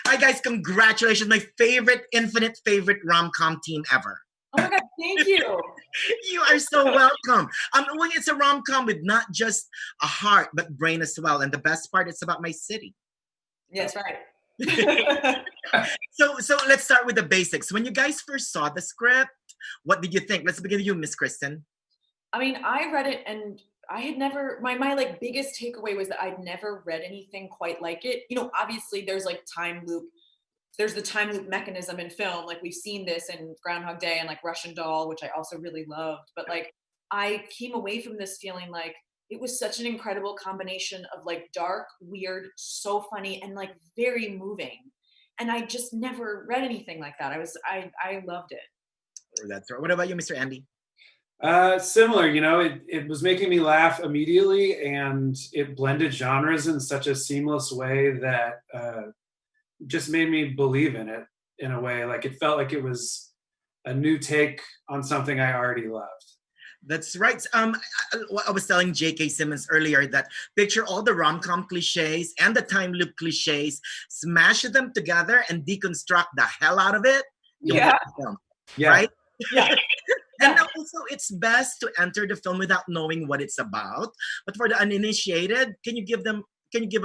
Hi guys, congratulations. My infinite favorite rom-com team ever. Oh my God, thank you. You are so welcome. When it's a rom-com with not just a heart, but brain as well. And the best part, it's about my city. Yes, right. So let's start with the basics. When you guys first saw the script, what did you think? Let's begin with you, Miss Cristin. I mean, I read it and I had never, my like biggest takeaway was that I'd never read anything quite like it. You know, obviously there's like there's the time loop mechanism in film. Like we've seen this in Groundhog Day and like Russian Doll, which I also really loved. But like I came away from this feeling like it was such an incredible combination of like dark, weird, so funny, and like very moving. And I just never read anything like that. I loved it. That's right. What about you, Mr. Andy? Similar, it was making me laugh immediately, and it blended genres in such a seamless way that just made me believe in it in a way. Like it felt like it was a new take on something I already loved. That's right. I was telling J.K. Simmons earlier that picture all the rom-com cliches and the time loop cliches, smash them together and deconstruct the hell out of it. Yeah. Right? Yeah. And also, it's best to enter the film without knowing what it's about. But for the uninitiated, can you give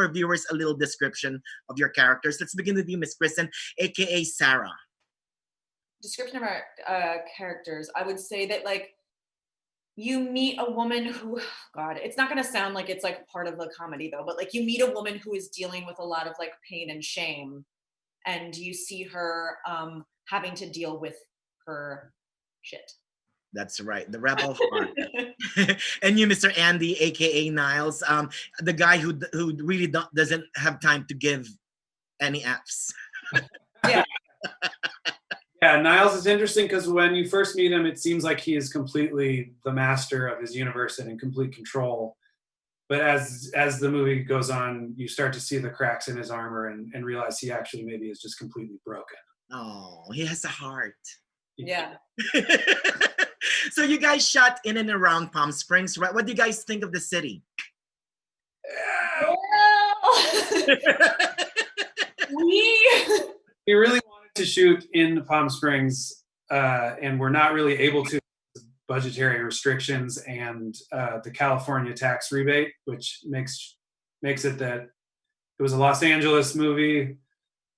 our viewers a little description of your characters? Let's begin with you, Miss Cristin, aka Sarah. Description of our characters. I would say that like you meet a woman who, God, it's not going to sound like it's like part of the comedy though, but like you meet a woman who is dealing with a lot of like pain and shame, and you see her having to deal with her shit. That's right, the rebel heart. And you, Mr. Andy, aka Niles, the guy who really doesn't have time to give any Fs. Yeah. Yeah, Niles is interesting because when you first meet him, it seems like he is completely the master of his universe and in complete control. But as the movie goes on, you start to see the cracks in his armor and realize he actually maybe is just completely broken. Oh, he has a heart. Yeah. So you guys shot in and around Palm Springs, right? What do you guys think of the city? We really wanted to shoot in Palm Springs, and we're not really able to, budgetary restrictions and the California tax rebate, which makes it that it was a Los Angeles movie,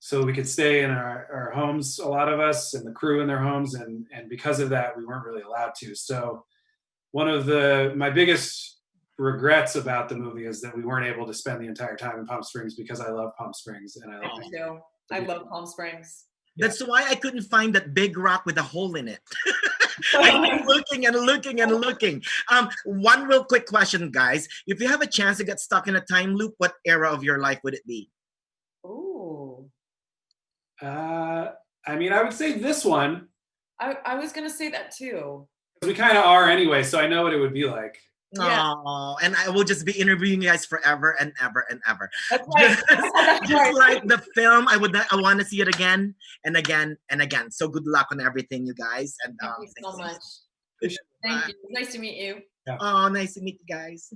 so we could stay in our homes, a lot of us, and the crew in their homes, and because of that, we weren't really allowed to. So one of my biggest regrets about the movie is that we weren't able to spend the entire time in Palm Springs, because I love Palm Springs and I love Palm Springs. That's why I couldn't find that big rock with a hole in it. I keep looking and looking and looking. One real quick question, guys. If you have a chance to get stuck in a time loop, what era of your life would it be? Ooh. I mean, I would say this one. I was gonna say that too. We kind of are anyway, so I know what it would be like. Yeah. Oh, and I will just be interviewing you guys forever and ever and ever. That's right. Just like the film, I want to see it again and again and again. So good luck on everything, you guys. And Thank you so much. Thank Thank you. Nice to meet you. Oh, nice to meet you guys.